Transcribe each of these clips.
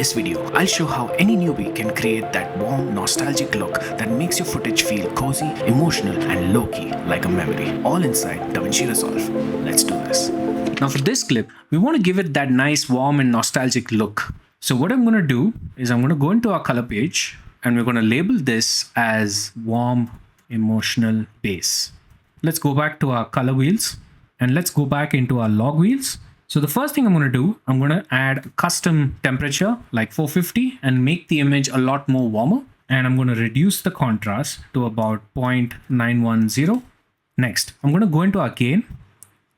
this video, I'll show how any newbie can create that warm, nostalgic look that makes your footage feel cozy, emotional, and low-key like a memory, all inside DaVinci Resolve. Let's do this. Now for this clip, we want to give it that nice, warm, and nostalgic look. So what I'm going to do is I'm going to go into our color page and we're going to label this as warm, emotional base. Let's go back to our color wheels and let's go back into our log wheels. So the first thing I'm going to do, I'm going to add a custom temperature like 450 and make the image a lot more warmer. And I'm going to reduce the contrast to about 0.910. Next, I'm going to go into our gain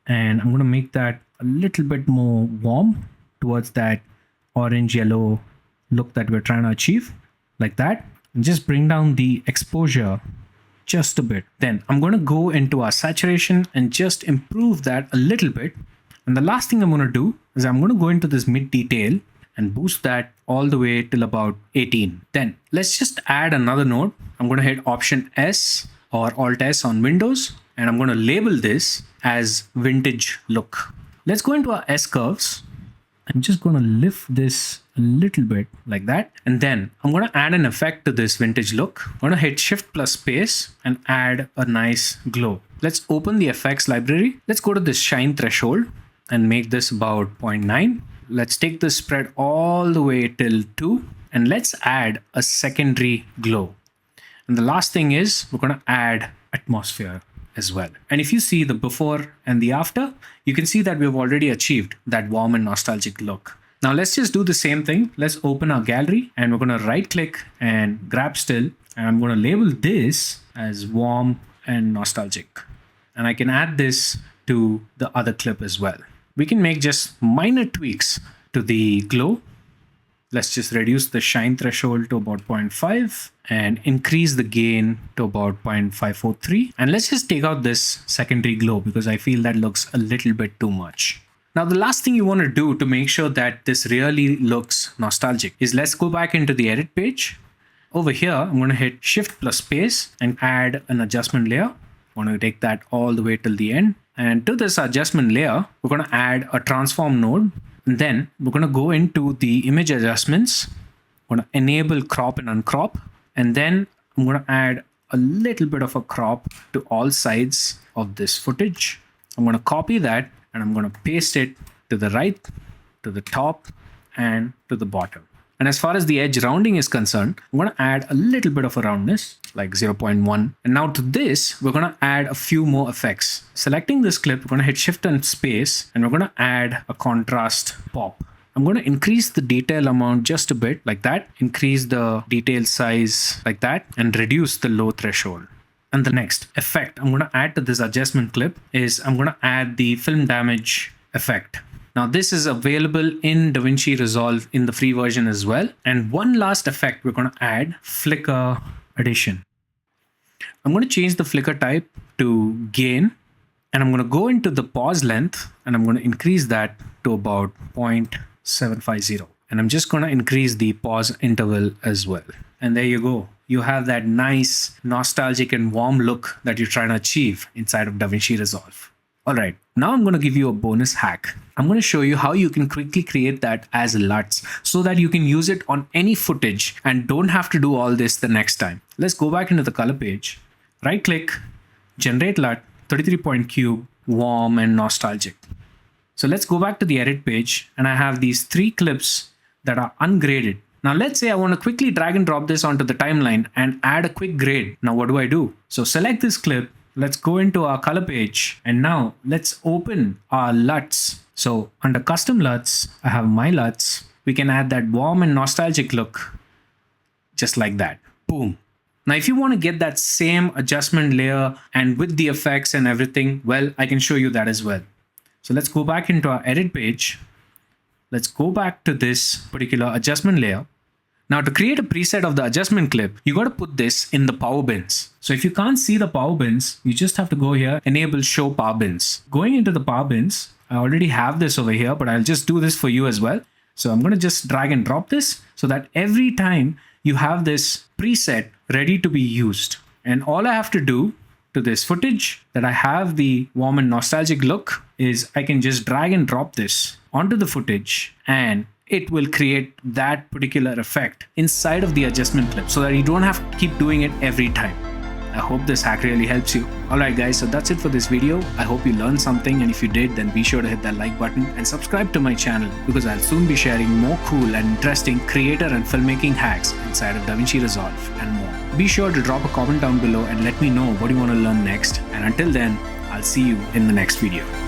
and I'm going to make that a little bit more warm towards that orange yellow look that we're trying to achieve, like that. And just bring down the exposure just a bit. Then I'm going to go into our saturation and just improve that a little bit. And the last thing I'm going to do is I'm going to go into this mid detail and boost that all the way till about 18. Then let's just add another node. I'm going to hit Option S or Alt S on Windows, and I'm going to label this as vintage look. Let's go into our S curves. I'm just going to lift this a little bit like that. And then I'm going to add an effect to this vintage look. I'm going to hit Shift plus space and add a nice glow. Let's open the effects library. Let's go to this shine threshold and make this about 0.9. Let's take the spread all the way till 2 and let's add a secondary glow. And the last thing is we're going to add atmosphere as well. And if you see the before and the after, you can see that we've already achieved that warm and nostalgic look. Now let's just do the same thing. Let's open our gallery and we're going to right click and grab still. And I'm going to label this as warm and nostalgic. And I can add this to the other clip as well. We can make just minor tweaks to the glow. Let's just reduce the shine threshold to about 0.5 and increase the gain to about 0.543. And let's just take out this secondary glow because I feel that looks a little bit too much. Now, the last thing you want to do to make sure that this really looks nostalgic is let's go back into the edit page. Over here, I'm going to hit Shift plus space and add an adjustment layer. I want to take that all the way till the end. And to this adjustment layer, we're going to add a transform node. And then we're going to go into the image adjustments. I'm going to enable crop and uncrop. And then I'm going to add a little bit of a crop to all sides of this footage. I'm going to copy that and I'm going to paste it to the right, to the top, and to the bottom. And as far as the edge rounding is concerned, I'm going to add a little bit of a roundness, like 0.1. And now to this, we're going to add a few more effects. Selecting this clip, we're going to hit Shift and space, and we're going to add a contrast pop. I'm going to increase the detail amount just a bit, like that. Increase the detail size, like that, and reduce the low threshold. And the next effect I'm going to add to this adjustment clip is I'm going to add the film damage effect. Now this is available in DaVinci Resolve in the free version as well. And one last effect we're going to add, flicker addition. I'm going to change the flicker type to gain and I'm going to go into the pause length and I'm going to increase that to about 0.750. And I'm just going to increase the pause interval as well. And there you go. You have that nice nostalgic and warm look that you're trying to achieve inside of DaVinci Resolve. All right, now I'm going to give you a bonus hack. I'm going to show you how you can quickly create that as LUTs so that you can use it on any footage and don't have to do all this the next time. Let's go back into the color page, right click, generate LUT, 33 point cube, warm and nostalgic. So let's go back to the edit page and I have these 3 clips that are ungraded. Now let's say I want to quickly drag and drop this onto the timeline and add a quick grade. Now what do? So select this clip. Let's go into our color page and now let's open our LUTs. So under custom LUTs, I have my LUTs. We can add that warm and nostalgic look just like that. Boom. Now, if you want to get that same adjustment layer and with the effects and everything, well, I can show you that as well. So let's go back into our edit page. Let's go back to this particular adjustment layer. Now to create a preset of the adjustment clip, you got to put this in the power bins. So if you can't see the power bins, you just have to go here, enable show power bins. Going into the power bins, I already have this over here, but I'll just do this for you as well. So I'm going to just drag and drop this so that every time you have this preset ready to be used. And all I have to do to this footage that I have the warm and nostalgic look is I can just drag and drop this onto the footage and it will create that particular effect inside of the adjustment clip so that you don't have to keep doing it every time. I hope this hack really helps you. Alright guys, so that's it for this video. I hope you learned something, and if you did, then be sure to hit that like button and subscribe to my channel, because I'll soon be sharing more cool and interesting creator and filmmaking hacks inside of DaVinci Resolve and more. Be sure to drop a comment down below and let me know what you want to learn next, and until then, I'll see you in the next video.